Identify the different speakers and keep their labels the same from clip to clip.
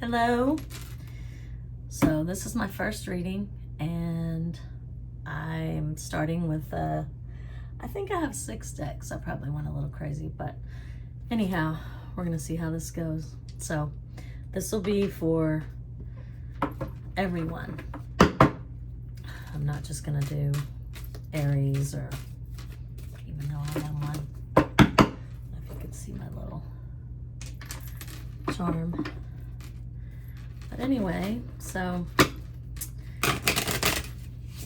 Speaker 1: Hello. So this is my first reading, and I'm starting with I think I have 6 decks. I probably went a little crazy, but anyhow, we're gonna see how this goes. So this will be for everyone. I'm not just gonna do Aries, or even though I am one. If you could see my little charm. But anyway, so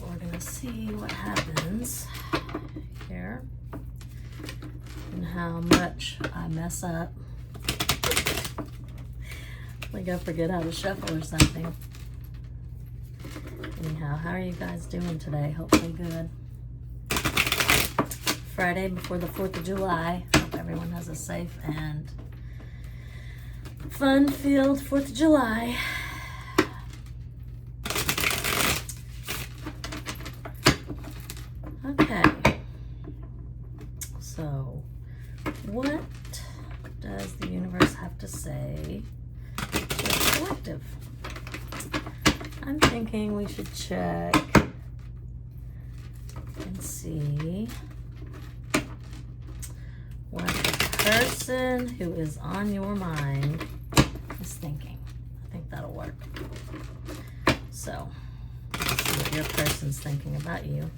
Speaker 1: we're gonna see what happens here and how much I mess up. Like I forget how to shuffle or something. Anyhow, how are you guys doing today? Hopefully good. Friday before the 4th of July. Hope everyone has a safe and fun-filled 4th of July. Okay, so what does the universe have to say to the collective? I'm thinking we should check and see what the person who is on your mind is thinking. I think that'll work. So, let's see what your person's thinking about you.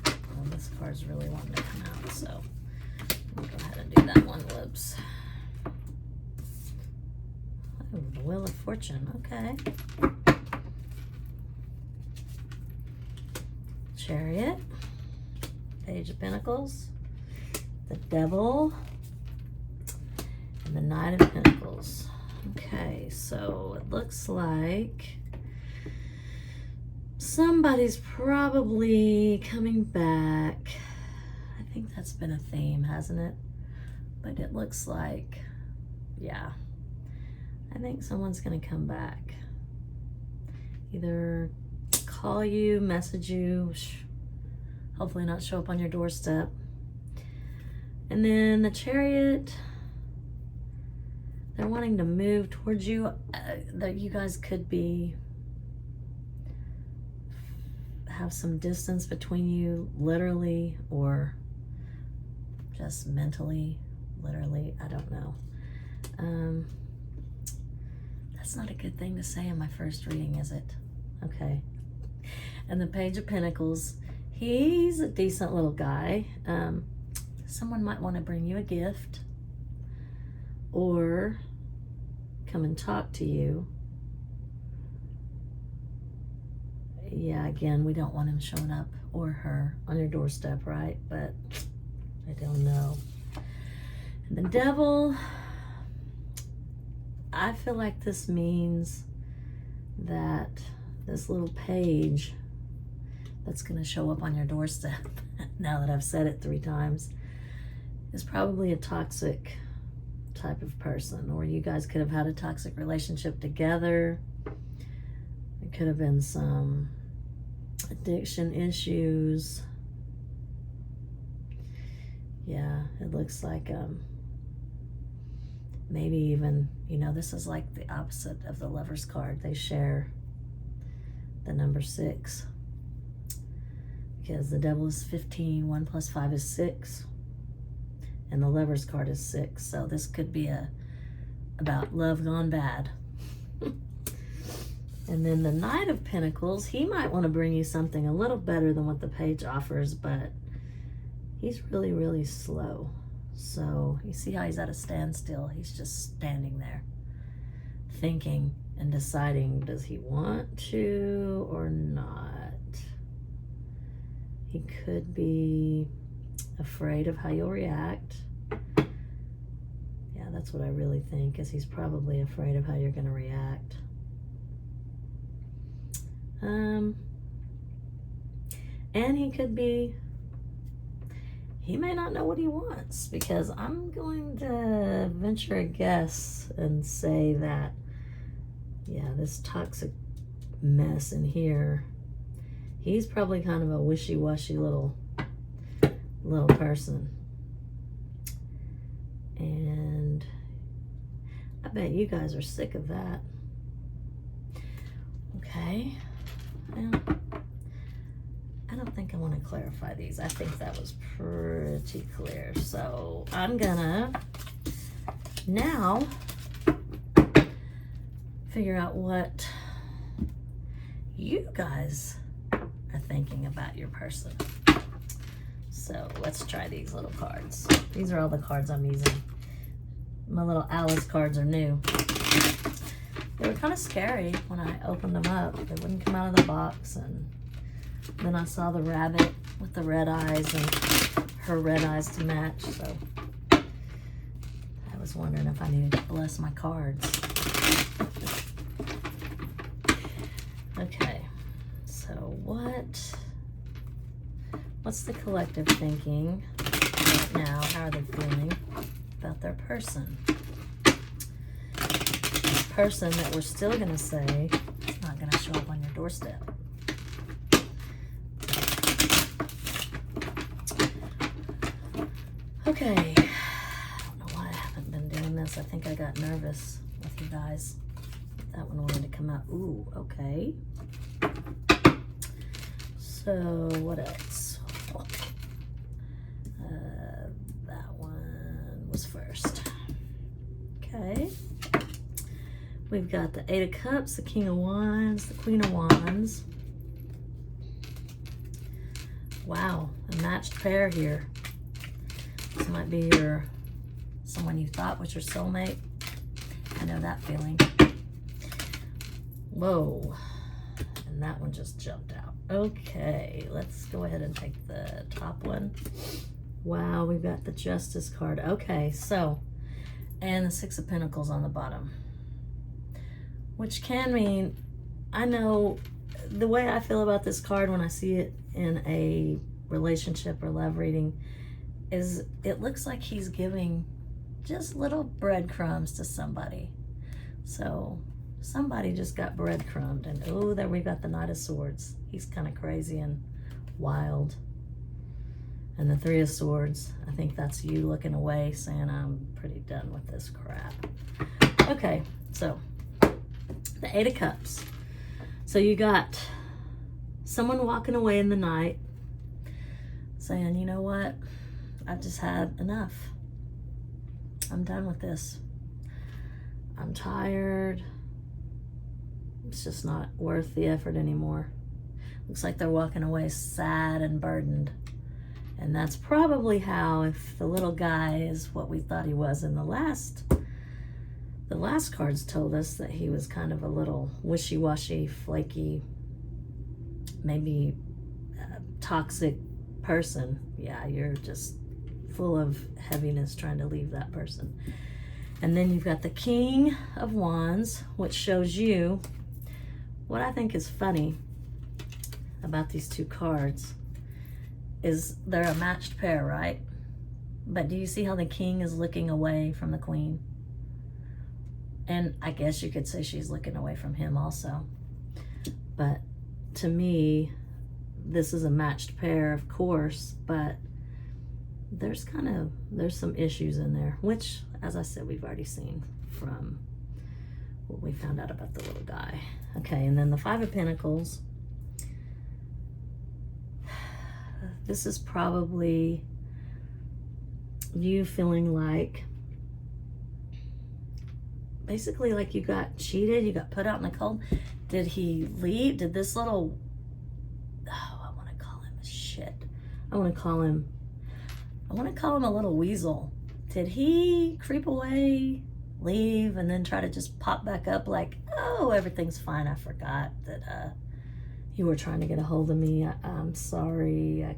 Speaker 1: Well, this card's really wanting to come out, so I'm gonna go ahead and do that one. Whoops. Oh, the Wheel of Fortune. Okay. Chariot. Page of Pentacles. The Devil. And the Knight of Pentacles. Okay, so it looks like somebody's probably coming back. I think that's been a theme, hasn't it? But it looks like, yeah, I think someone's gonna come back. Either call you, message you, hopefully not show up on your doorstep. And then the Chariot, they're wanting to move towards you. That you guys could be have some distance between you, literally or just mentally. Literally, I don't know. That's not a good thing to say in my first reading, is it? Okay. And the Page of Pentacles, he's a decent little guy. Someone might want to bring you a gift or come and talk to you. Yeah, again, we don't want him showing up, or her, on your doorstep, right? But I don't know. And the Devil, I feel like this means that this little page that's going to show up on your doorstep, now that I've said it 3 times, is probably a toxic type of person, or you guys could have had a toxic relationship together. It could have been some addiction issues. Yeah, it looks like maybe even, you know, this is like the opposite of the Lover's card. They share the number 6, because the Devil is 15, 1 plus 5 is 6, and the Lover's card is 6. So this could be about love gone bad. And then the Knight of Pentacles, he might want to bring you something a little better than what the page offers, but he's really, really slow. So you see how he's at a standstill. He's just standing there thinking and deciding, does he want to or not? He could be afraid of how you'll react. Yeah, that's what I really think, is he's probably afraid of how you're going to react. And he could be, he may not know what he wants, because I'm going to venture a guess and say that, yeah, this toxic mess in here, he's probably kind of a wishy-washy little person. And I bet you guys are sick of that. Okay. Well, I don't think I want to clarify these. I think that was pretty clear. So I'm gonna now figure out what you guys are thinking about your person. So let's try these little cards. These are all the cards I'm using. My little Alice cards are new. They were kind of scary when I opened them up. They wouldn't come out of the box, and then I saw the rabbit with the red eyes and her red eyes to match, so I was wondering if I needed to bless my cards. Okay, so what's the collective thinking right now? How are they feeling about their person? Person that we're still going to say is not going to show up on your doorstep. Okay, I don't know why I haven't been doing this. I think I got nervous with you guys. That one wanted to come out. Ooh, okay. So what else? That one was first. Okay. We've got the Eight of Cups, the King of Wands, the Queen of Wands. Wow, a matched pair here. This might be someone you thought was your soulmate. I know that feeling. Whoa, and that one just jumped out. Okay, let's go ahead and take the top one. Wow, we've got the Justice card. Okay, so, and the Six of Pentacles on the bottom. Which can mean, I know the way I feel about this card when I see it in a relationship or love reading is it looks like he's giving just little breadcrumbs to somebody. So somebody just got breadcrumbed, and oh, there we got the Knight of Swords. He's kind of crazy and wild. And the Three of Swords, I think that's you looking away saying, I'm pretty done with this crap. Okay, so the Eight of Cups. So you got someone walking away in the night saying, you know what? I've just had enough. I'm done with this. I'm tired. It's just not worth the effort anymore. Looks like they're walking away sad and burdened. And that's probably how, if the little guy is what we thought he was in the last cards told us that he was kind of a little wishy-washy, flaky, maybe toxic person. Yeah, you're just full of heaviness trying to leave that person. And then you've got the King of Wands, which shows you what I think is funny about these two cards is they're a matched pair, right? But do you see how the King is looking away from the Queen? And I guess you could say she's looking away from him also. But to me, this is a matched pair, of course, but there's some issues in there, which, as I said, we've already seen from what we found out about the little guy. Okay, and then the Five of Pentacles. This is probably you feeling like, basically like you got cheated, you got put out in the cold. Did he leave? Did this little, I want to call him shit. I want to call him a little weasel. Did he creep away, leave, and then try to just pop back up like, oh, everything's fine. I forgot that you were trying to get a hold of me. I'm sorry.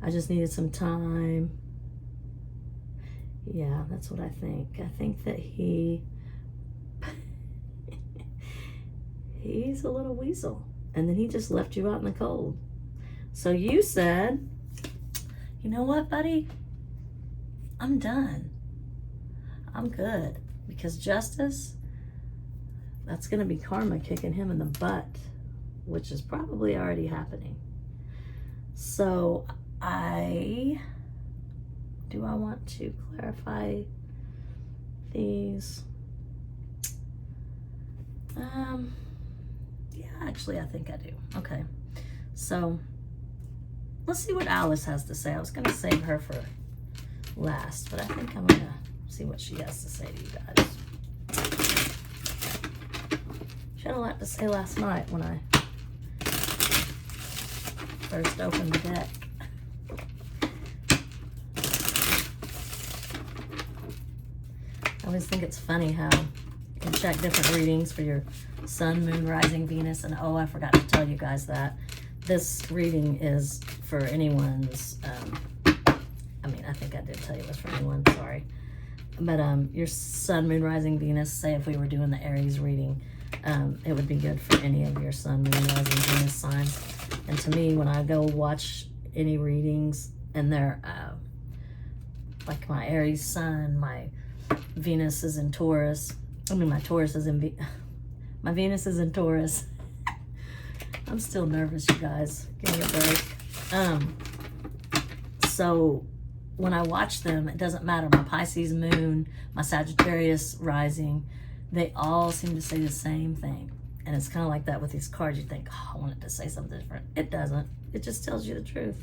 Speaker 1: I just needed some time. Yeah, that's what I think. I think that he's a little weasel. And then he just left you out in the cold. So you said, you know what, buddy? I'm done. I'm good. Because Justice, that's going to be karma kicking him in the butt, which is probably already happening. So do I want to clarify these? Yeah, actually, I think I do. Okay. So let's see what Alice has to say. I was going to save her for last, but I think I'm going to see what she has to say to you guys. She had a lot to say last night when I first opened the deck. I always think it's funny how you can check different readings for your sun, moon, rising, Venus, and oh, I forgot to tell you guys that this reading is for anyone's, I mean, I think I did tell you it was for anyone, sorry. But your sun, moon, rising, Venus, say if we were doing the Aries reading, it would be good for any of your sun, moon, rising, Venus signs. And to me, when I go watch any readings and they're like my Aries sun, my Venus is in Taurus. I mean, my Taurus is in my Venus is in Taurus. I'm still nervous, you guys. Give me a break. So when I watch them, it doesn't matter. My Pisces moon, my Sagittarius rising, they all seem to say the same thing. And it's kind of like that with these cards. You think, oh, I want it to say something different. It doesn't. It just tells you the truth.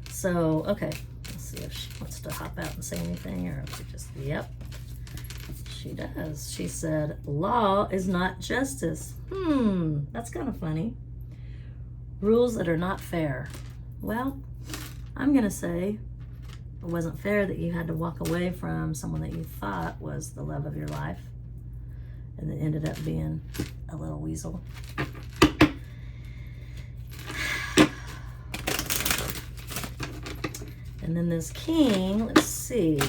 Speaker 1: So, okay. Let's see if she wants to hop out and say anything, or if she just, yep. She does. She said, law is not justice. That's kind of funny. Rules that are not fair. Well, I'm going to say it wasn't fair that you had to walk away from someone that you thought was the love of your life, and it ended up being a little weasel. And then this king, let's see.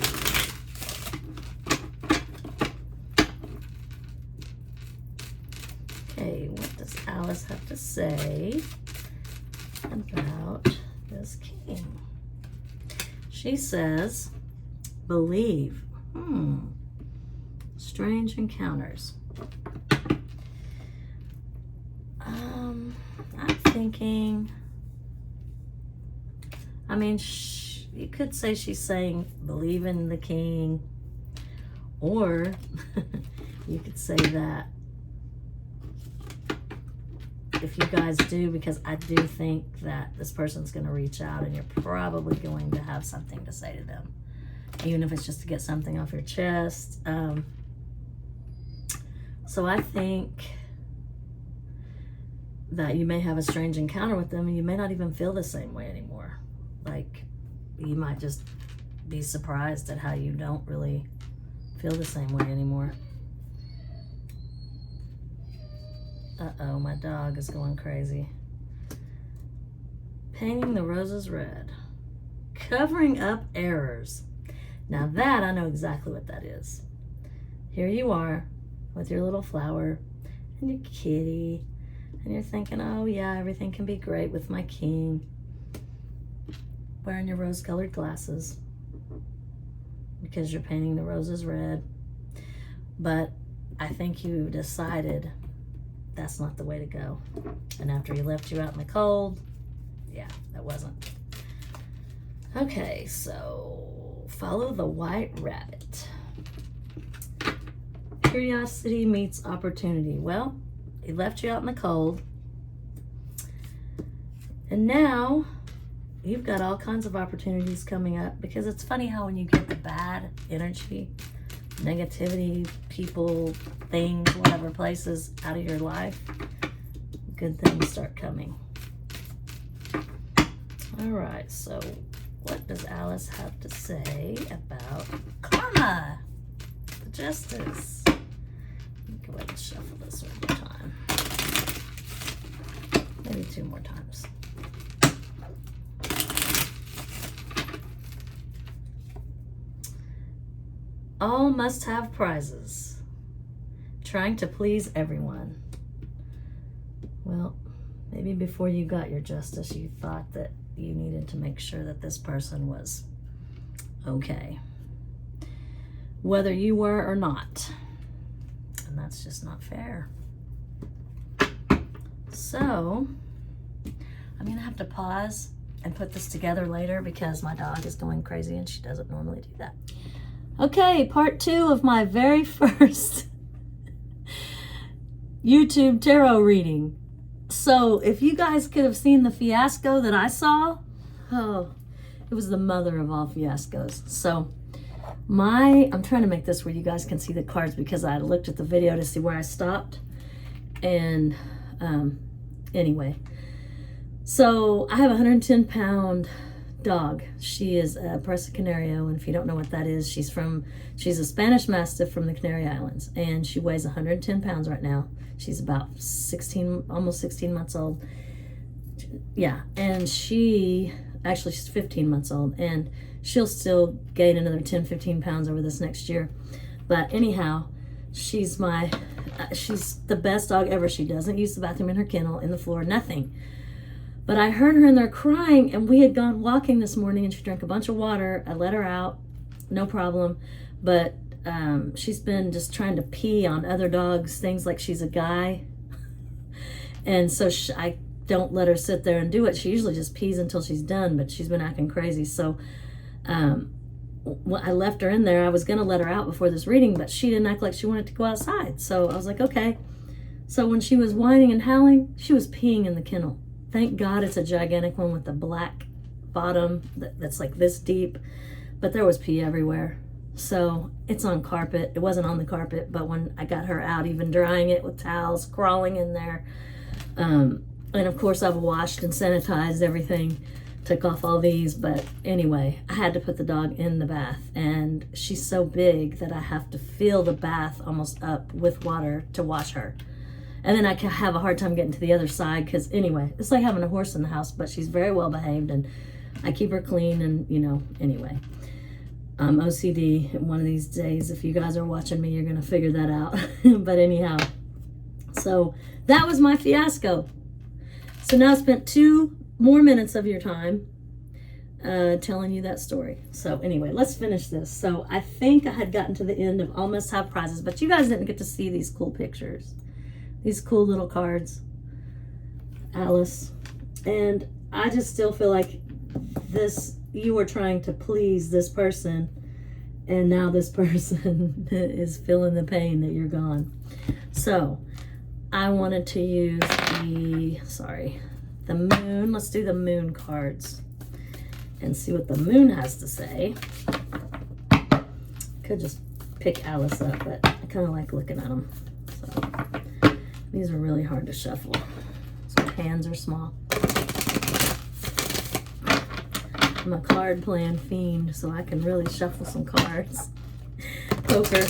Speaker 1: Okay, what does Alice have to say about this king? She says, believe. Strange encounters. I'm thinking, I mean, you could say she's saying believe in the king, or you could say that if you guys do, because I do think that this person's going to reach out and you're probably going to have something to say to them, even if it's just to get something off your chest. So I think that you may have a strange encounter with them and you may not even feel the same way anymore. Like, you might just be surprised at how you don't really feel the same way anymore. Uh-oh, my dog is going crazy. Painting the roses red. Covering up errors. Now that, I know exactly what that is. Here you are with your little flower and your kitty, and you're thinking, oh yeah, everything can be great with my king. Wearing your rose-colored glasses because you're painting the roses red. But I think you decided that's not the way to go. And after he left you out in the cold, yeah, that wasn't. Okay, so follow the white rabbit. Curiosity meets opportunity. Well, he left you out in the cold. And now you've got all kinds of opportunities coming up, because it's funny how when you get the bad energy, negativity, people, things, whatever, places out of your life, good things start coming. All right, so what does Alice have to say about karma, the justice? Let me go ahead and shuffle this one more time. Maybe 2 more times. All must have prizes. Trying to please everyone. Well, maybe before you got your justice, you thought that you needed to make sure that this person was okay, whether you were or not. And that's just not fair. So, I'm gonna have to pause and put this together later because my dog is going crazy and she doesn't normally do that. Okay, part 2 of my very first YouTube tarot reading. So if you guys could have seen the fiasco that I saw, oh, it was the mother of all fiascos. So I'm trying to make this where you guys can see the cards because I looked at the video to see where I stopped. And anyway, so I have a 110-pound dog. She is a Presa Canario, and if you don't know what that is, she's a Spanish Mastiff from the Canary Islands, and she weighs 110 pounds right now. She's about almost 16 months old. Yeah, and she's 15 months old, and she'll still gain another 10-15 pounds over this next year. But anyhow, she's the best dog ever. She doesn't use the bathroom in her kennel, in the floor, nothing. But I heard her in there crying, and we had gone walking this morning, and she drank a bunch of water. I let her out, no problem. But she's been just trying to pee on other dogs, things like she's a guy. And so I don't let her sit there and do it. She usually just pees until she's done, but she's been acting crazy. So I left her in there. I was going to let her out before this reading, but she didn't act like she wanted to go outside. So I was like, okay. So when she was whining and howling, she was peeing in the kennel. Thank God it's a gigantic one with a black bottom that's like this deep, but there was pee everywhere. So it's on carpet. It wasn't on the carpet, but when I got her out, even drying it with towels, crawling in there. And of course I've washed and sanitized everything, took off all these, but anyway, I had to put the dog in the bath, and she's so big that I have to fill the bath almost up with water to wash her. And then I can have a hard time getting to the other side because anyway, it's like having a horse in the house, but she's very well behaved and I keep her clean and, anyway. OCD, one of these days, if you guys are watching me, you're going to figure that out. But anyhow, so that was my fiasco. So now I spent 2 more minutes of your time telling you that story. So anyway, let's finish this. So I think I had gotten to the end of Almost Have Prizes, but you guys didn't get to see these cool pictures. These cool little cards, Alice. And I just still feel like you were trying to please this person, and now this person is feeling the pain that you're gone. So I wanted to use the moon. Let's do the moon cards and see what the moon has to say. Could just pick Alice up, but I kind of like looking at them. So these are really hard to shuffle. So hands are small. I'm a card playing fiend, so I can really shuffle some cards. Poker,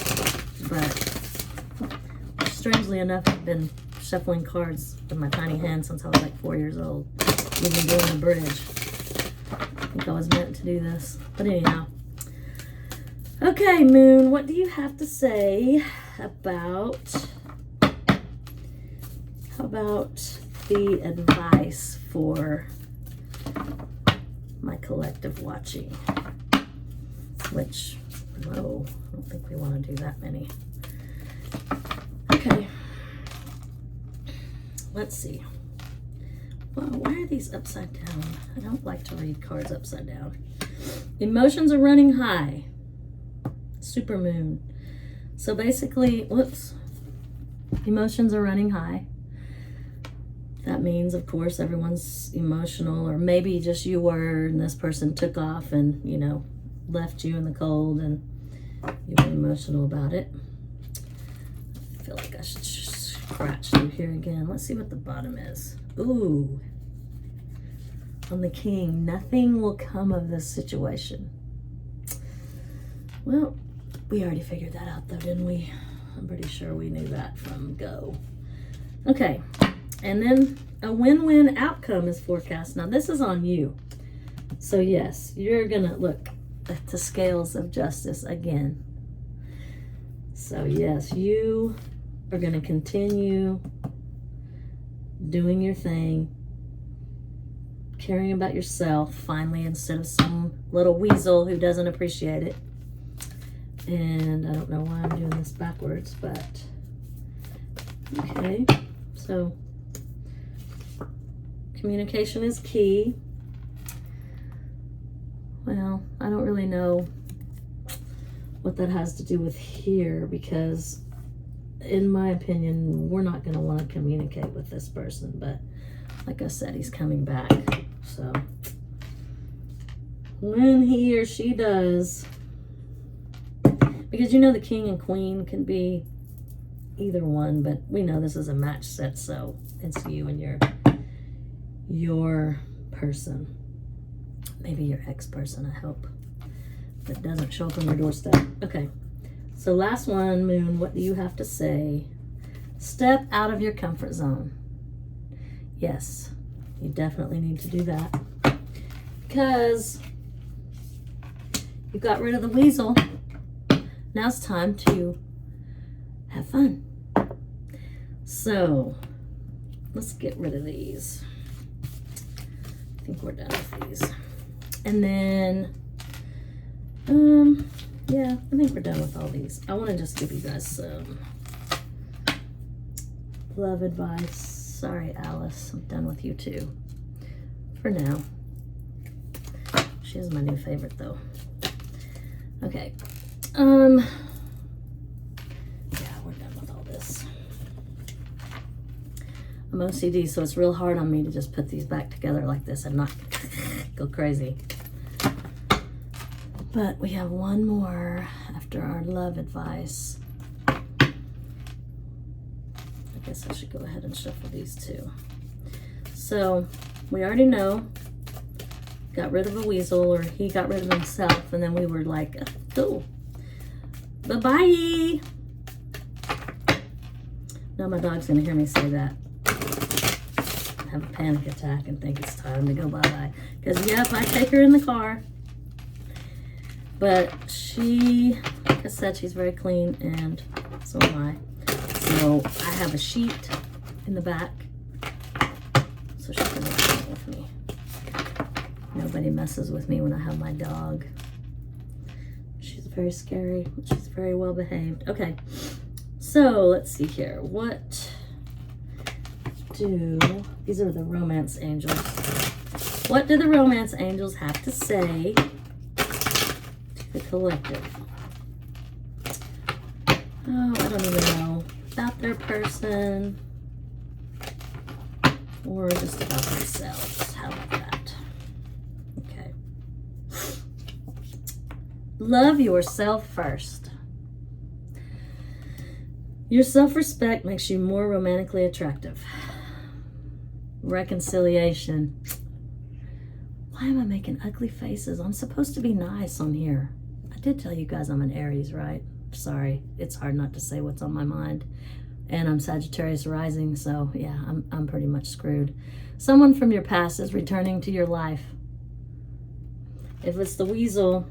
Speaker 1: but strangely enough, I've been shuffling cards with my tiny hand since I was like 4 years old. Even doing the bridge. I think I was meant to do this. But anyhow. Okay, Moon, what do you have to say about... How about the advice for my collective watching? Which, whoa, I don't think we want to do that many. Okay. Let's see. Whoa, why are these upside down? I don't like to read cards upside down. Emotions are running high. Supermoon. So basically, whoops. Emotions are running high. That means, of course, everyone's emotional, or maybe just you were, and this person took off and, left you in the cold, and you were emotional about it. I feel like I should scratch through here again. Let's see what the bottom is. Ooh. On the King, nothing will come of this situation. Well, we already figured that out, though, didn't we? I'm pretty sure we knew that from go. Okay. And then a win-win outcome is forecast. Now, this is on you. So, yes, you're going to look at the scales of justice again. So, yes, you are going to continue doing your thing, caring about yourself, finally, instead of some little weasel who doesn't appreciate it. And I don't know why I'm doing this backwards, but okay. So... communication is key. Well, I don't really know what that has to do with here, because in my opinion, we're not going to want to communicate with this person. But like I said, he's coming back. So when he or she does, because you know the king and queen can be either one, but we know this is a match set, so it's you and your person. Maybe your ex-person, I hope. That doesn't show up on your doorstep. Okay, so last one, Moon, what do you have to say? Step out of your comfort zone. Yes, you definitely need to do that. Because you got rid of the weasel. Now it's time to have fun. So, let's get rid of these. I think we're done with these. And then, yeah, I think we're done with all these. I want to just give you guys some love advice. Sorry, Alice, I'm done with you too. For now. She is my new favorite though. Okay. Yeah, we're done with all this. I'm OCD, so it's real hard on me to just put these back together like this and not go crazy. But we have one more after our love advice. I guess I should go ahead and shuffle these two. So we already know, got rid of a weasel, or he got rid of himself, and then we were like, cool. Bye-bye. Now my dog's gonna hear me say that. Have a panic attack and think it's time to go bye-bye. Because, yep, I take her in the car. But she, like I said, she's very clean, and so am I. So I have a sheet in the back, so she can walk with me. Nobody messes with me when I have my dog. She's very scary, but she's very well behaved. Okay, so let's see here. What do, these are the romance angels. What do the romance angels have to say to the collective? Oh, I don't even know. About their person, or just about themselves. How about that? Okay. Love yourself first. Your self-respect makes you more romantically attractive. Reconciliation. Why am I making ugly faces? I'm supposed to be nice on here. I did tell you guys I'm an Aries, right? Sorry, it's hard not to say what's on my mind. And I'm Sagittarius rising, so yeah, I'm pretty much screwed. Someone from your past is returning to your life. If it's the weasel,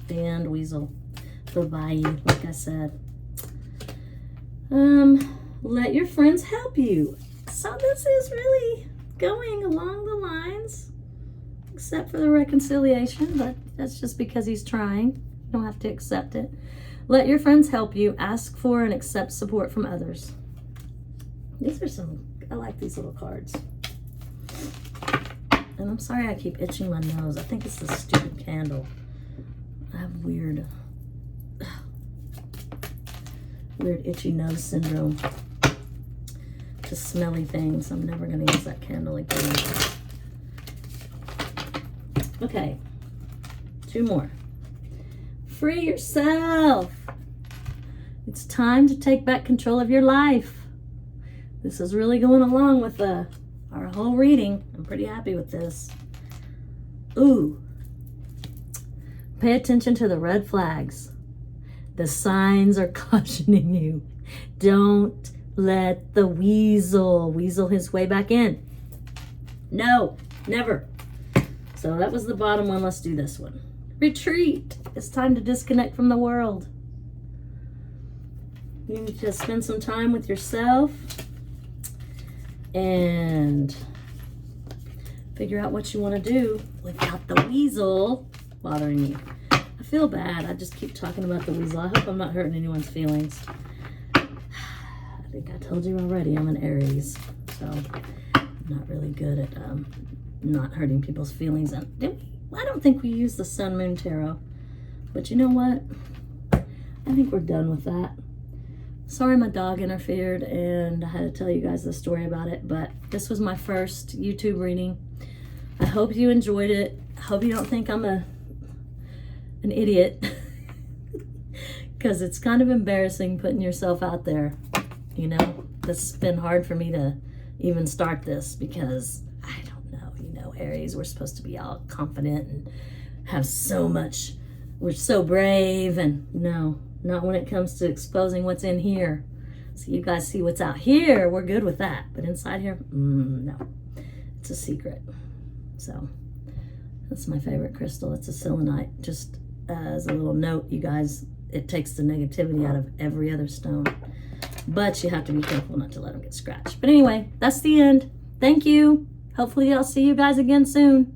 Speaker 1: and weasel, bye-bye, like I said. Let your friends help you. So this is really going along the lines, except for the reconciliation, but that's just because he's trying. You don't have to accept it. Let your friends help you. Ask for and accept support from others. These are some, I like these little cards. And I'm sorry I keep itching my nose. I think it's this stupid candle. I have weird itchy nose syndrome. Just smelly things. I'm never going to use that candle again. Okay, 2 more. Free yourself. It's time to take back control of your life. This is really going along with our whole reading. I'm pretty happy with this. Ooh. Pay attention to the red flags. The signs are cautioning you. Don't let the weasel his way back in. No, never. So that was the bottom one. Let's do this one. Retreat. It's time to disconnect from the world. You need to spend some time with yourself and figure out what you want to do without the weasel bothering you. I feel bad. I just keep talking about the weasel. I hope I'm not hurting anyone's feelings. I think I told you already I'm an Aries, so I'm not really good at not hurting people's feelings. I don't think we use the Sun Moon Tarot. But you know what? I think we're done with that. Sorry my dog interfered and I had to tell you guys the story about it, but this was my first YouTube reading. I hope you enjoyed it. I hope you don't think I'm an idiot because it's kind of embarrassing putting yourself out there. You know, it's been hard for me to even start this because I don't know, you know, Aries, we're supposed to be all confident and have so much, we're so brave, and no, not when it comes to exposing what's in here. So you guys see what's out here, we're good with that. But inside here, no, it's a secret. So that's my favorite crystal. It's a selenite. Just as a little note, you guys, it takes the negativity out of every other stone. But you have to be careful not to let them get scratched. But anyway, that's the end. Thank you. Hopefully I'll see you guys again soon.